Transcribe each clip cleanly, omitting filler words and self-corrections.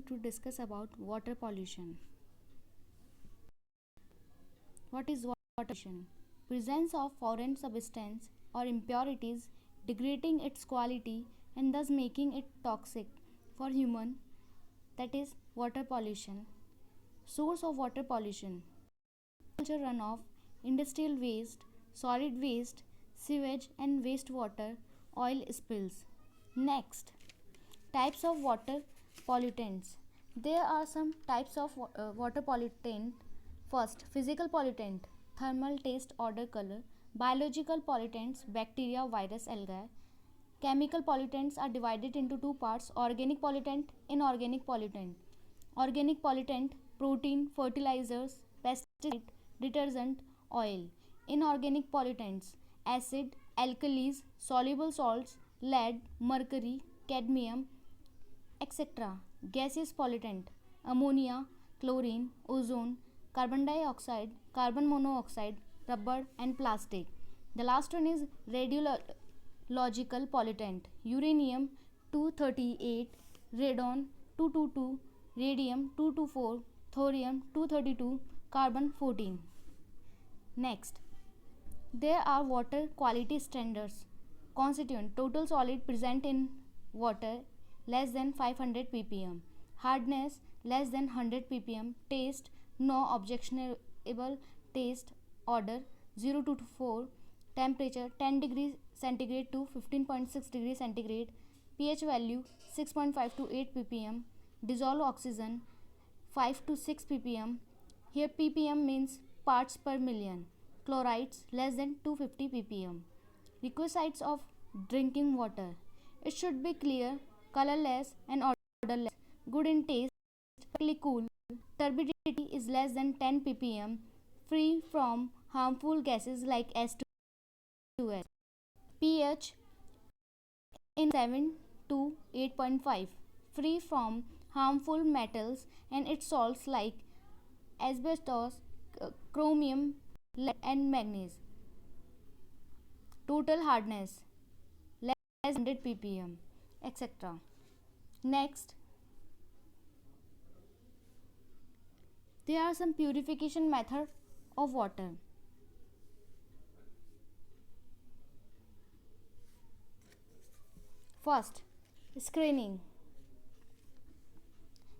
to discuss about water pollution. What is water pollution? Presence of foreign substance or impurities degrading its quality and thus making it toxic for human, that is water pollution. Source of water pollution: agriculture runoff, industrial waste, solid waste, sewage and wastewater, oil spills. Next, types of water pollutants. There are some types of water pollutant. First, physical pollutant: thermal, taste, odor, color. Biological pollutants: bacteria, virus, algae. Chemical pollutants are divided into two parts: organic pollutant, inorganic pollutant. Organic pollutant: protein, fertilizers, pesticide, detergent, oil. Inorganic pollutants: acid, alkalis, soluble salts, lead, mercury, cadmium, etc. Gaseous pollutant: ammonia, chlorine, ozone, carbon dioxide, carbon monoxide, rubber and plastic. The last one is radiological pollutant: uranium 238, radon 222, radium 224, thorium 232, carbon 14. Next, there are water quality standards. Constituent: total solid present in water less than 500 ppm, hardness less than 100 ppm, taste no objectionable taste, odor 0 to 4, temperature 10 degrees centigrade to 15.6 degrees centigrade, pH value 6.5 to 8 ppm, dissolved oxygen 5 to 6 ppm. Here ppm means parts per million. Chlorides less than 250 ppm. Requisites of drinking water: it should be clear, colorless and odorless, good in taste, perfectly cool. Turbidity is less than 10 ppm, free from harmful gases like S2S. pH in 7 to 8.5, free from harmful metals and its salts like asbestos, chromium, lead and manganese. Total hardness less than 100 ppm, etc. Next, there are some purification methods of water. First, screening.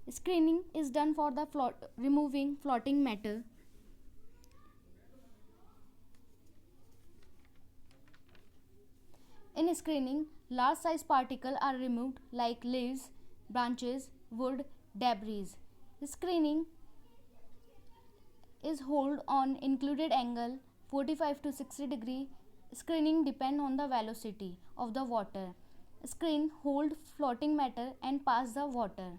Screening is done for the removing floating matter. In screening, large size particles are removed like leaves, branches, wood, debris. Screening is hold on included angle 45 to 60 degree. Screening depend on the velocity of the water. Screen hold floating matter and pass the water.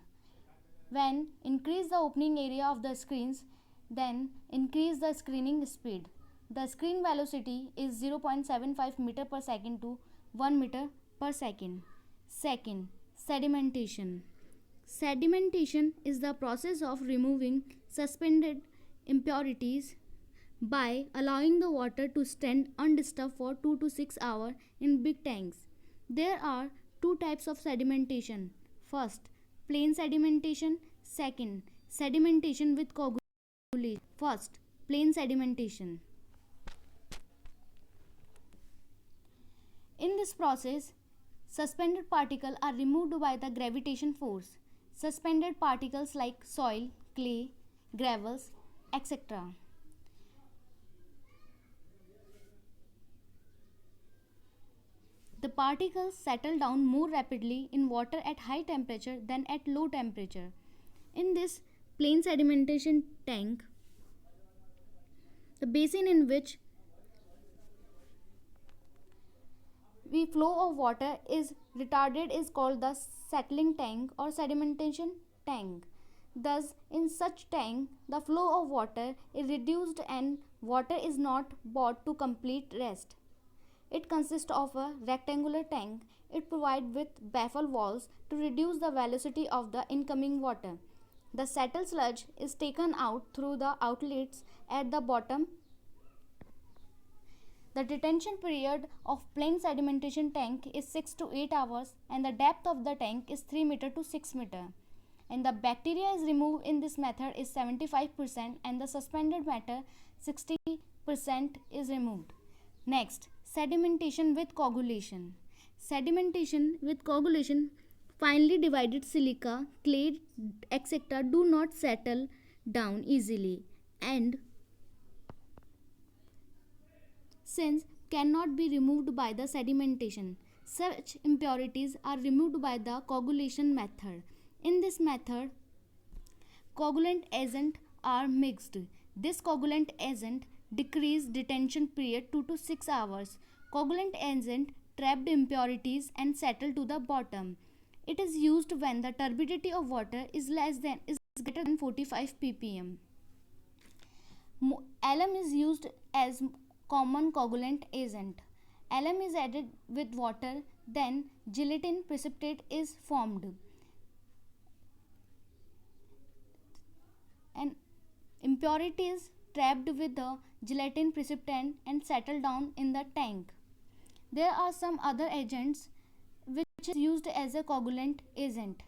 When increase the opening area of the screens, then increase the screening speed. The screen velocity is 0.75 meter per second to 1 meter per second. Second, sedimentation. Sedimentation is the process of removing suspended impurities by allowing the water to stand undisturbed for 2 to 6 hours in big tanks. There are two types of sedimentation. First, plain sedimentation. Second, sedimentation with coagulation. First, plain sedimentation. In this process, suspended particles are removed by the gravitation force. Suspended particles like soil, clay, gravels, etc. The particles settle down more rapidly in water at high temperature than at low temperature. In this plain sedimentation tank, the basin in which the flow of water is retarded is called the settling tank or sedimentation tank. Thus, in such tank, the flow of water is reduced and water is not brought to complete rest. It consists of a rectangular tank. It provides with baffle walls to reduce the velocity of the incoming water. The settled sludge is taken out through the outlets at the bottom. The detention period of plain sedimentation tank is 6 to 8 hours and the depth of the tank is 3 meter to 6 meter. and the bacteria is removed in this method is 75% and the suspended matter 60% is removed. Next, sedimentation with coagulation. Sedimentation with coagulation, finely divided silica, clay, etc. do not settle down easily and since cannot be removed by the sedimentation. Such impurities are removed by the coagulation method. In this method, coagulant agent are mixed. This coagulant agent decrease detention period 2 to 6 hours. Coagulant agent trapped impurities and settle to the bottom. It is used when the turbidity of water is greater than 45 ppm. Alum is used as common coagulant agent. Alum is added with water, then gelatin precipitate is formed. And impurities trapped with the gelatin precipitant and settle down in the tank. There are some other agents which is used as a coagulant agent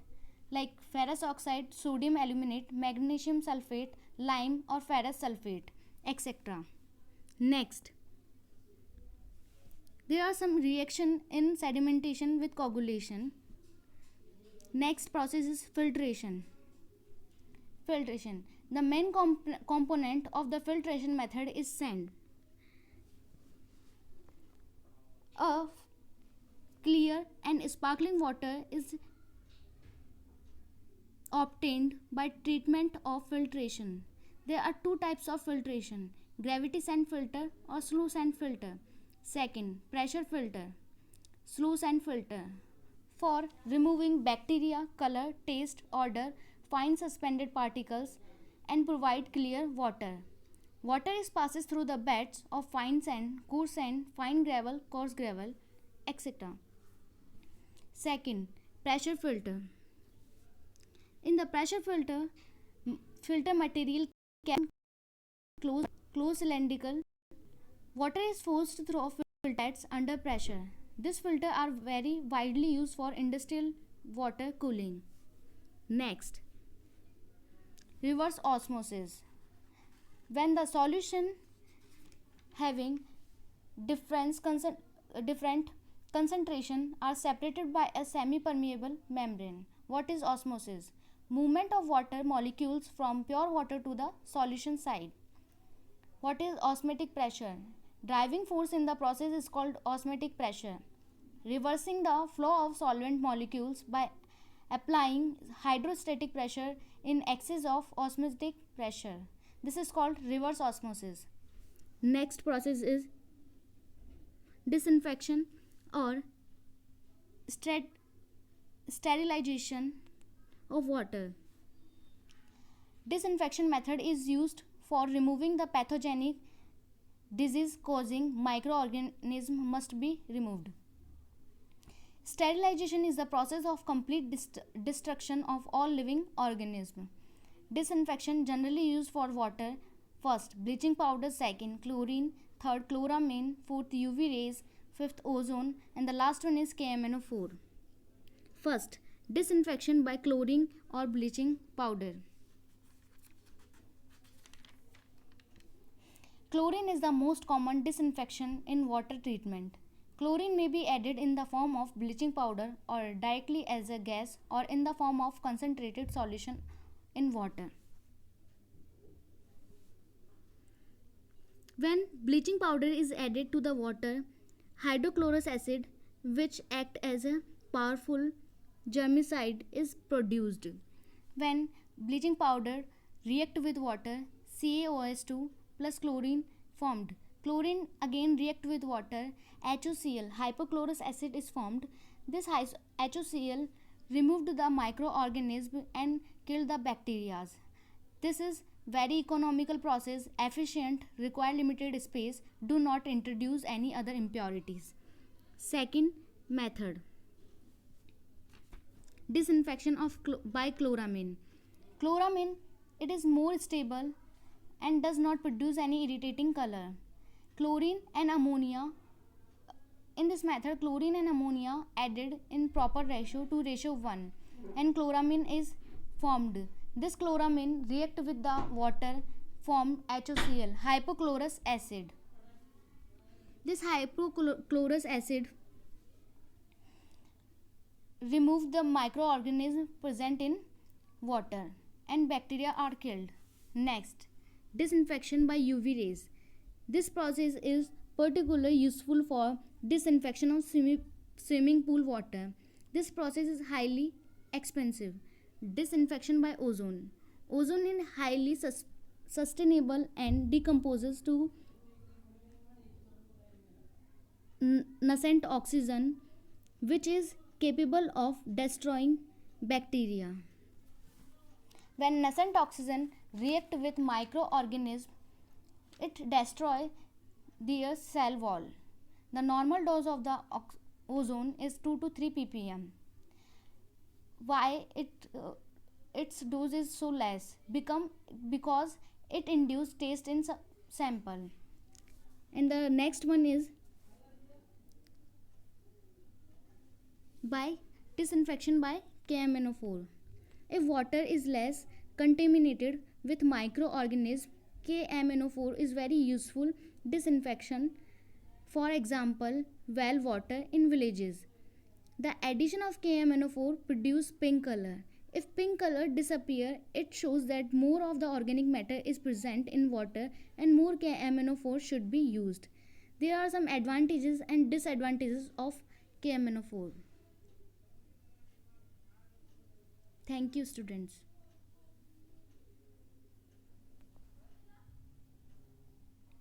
like ferrous oxide, sodium aluminate, magnesium sulfate, lime or ferrous sulfate, etc. Next, there are some reaction in sedimentation with coagulation. Next process is filtration. Filtration. The main component of the filtration method is sand. A clear and sparkling water is obtained by treatment of filtration. There are two types of filtration: gravity sand filter or slow sand filter. Second, pressure filter, slow sand filter, for removing bacteria, color, taste, odor, fine suspended particles and provide clear water. Water is passes through the beds of fine sand, coarse sand, fine gravel, coarse gravel, etc. Second, pressure filter. In the pressure filter, filter material can close cylindrical. Water is forced through filters under pressure. These filters are very widely used for industrial water cooling. Next, reverse osmosis. When the solution having different concentration are separated by a semi-permeable membrane. What is osmosis? Movement of water molecules from pure water to the solution side. What is osmotic pressure? Driving force in the process is called osmotic pressure. Reversing the flow of solvent molecules by applying hydrostatic pressure in excess of osmotic pressure. This is called reverse osmosis. Next process is disinfection or sterilization of water. Disinfection method is used for removing the pathogenic disease causing microorganism must be removed. Sterilization is the process of complete destruction of all living organisms. Disinfection generally used for water. First, bleaching powder. Second, chlorine. Third, chloramine. Fourth, UV rays. Fifth, ozone. And the last one is KMNO4. First, disinfection by chlorine or bleaching powder. Chlorine is the most common disinfection in water treatment. Chlorine may be added in the form of bleaching powder or directly as a gas or in the form of concentrated solution in water. When bleaching powder is added to the water, hydrochlorous acid, which act as a powerful germicide, is produced. When bleaching powder react with water, CaOH2 plus chlorine formed. Chlorine again react with water, HOCl, hypochlorous acid is formed. This HOCl removed the microorganism and killed the bacteria. This is very economical process, efficient, require limited space, do not introduce any other impurities. Second method, disinfection of by chloramine. Chloramine, it is more stable and does not produce any irritating color. Chlorine and ammonia, in this method chlorine and ammonia added in proper ratio to ratio 1 and chloramine is formed. This chloramine react with the water formed HOCl, hypochlorous acid. This hypochlorous acid remove the microorganisms present in water and bacteria are killed. Next, disinfection by UV rays. This process is particularly useful for disinfection of swimming pool water. This process is highly expensive. Disinfection by ozone. Ozone is highly sustainable and decomposes to nascent oxygen, which is capable of destroying bacteria. When nascent oxygen react with microorganisms, it destroys their cell wall. The normal dose of the ozone is 2 to 3 ppm. Why its dose is so less? Because it induces taste in sample. And the next one is by disinfection by KMNO4. If water is less contaminated with microorganisms, KMNO4 is very useful disinfection. For example, well water in villages. The addition of KMNO4 produce pink color. If pink color disappear, it shows that more of the organic matter is present in water and more KMNO4 should be used. There are some advantages and disadvantages of KMNO4. Thank you, students.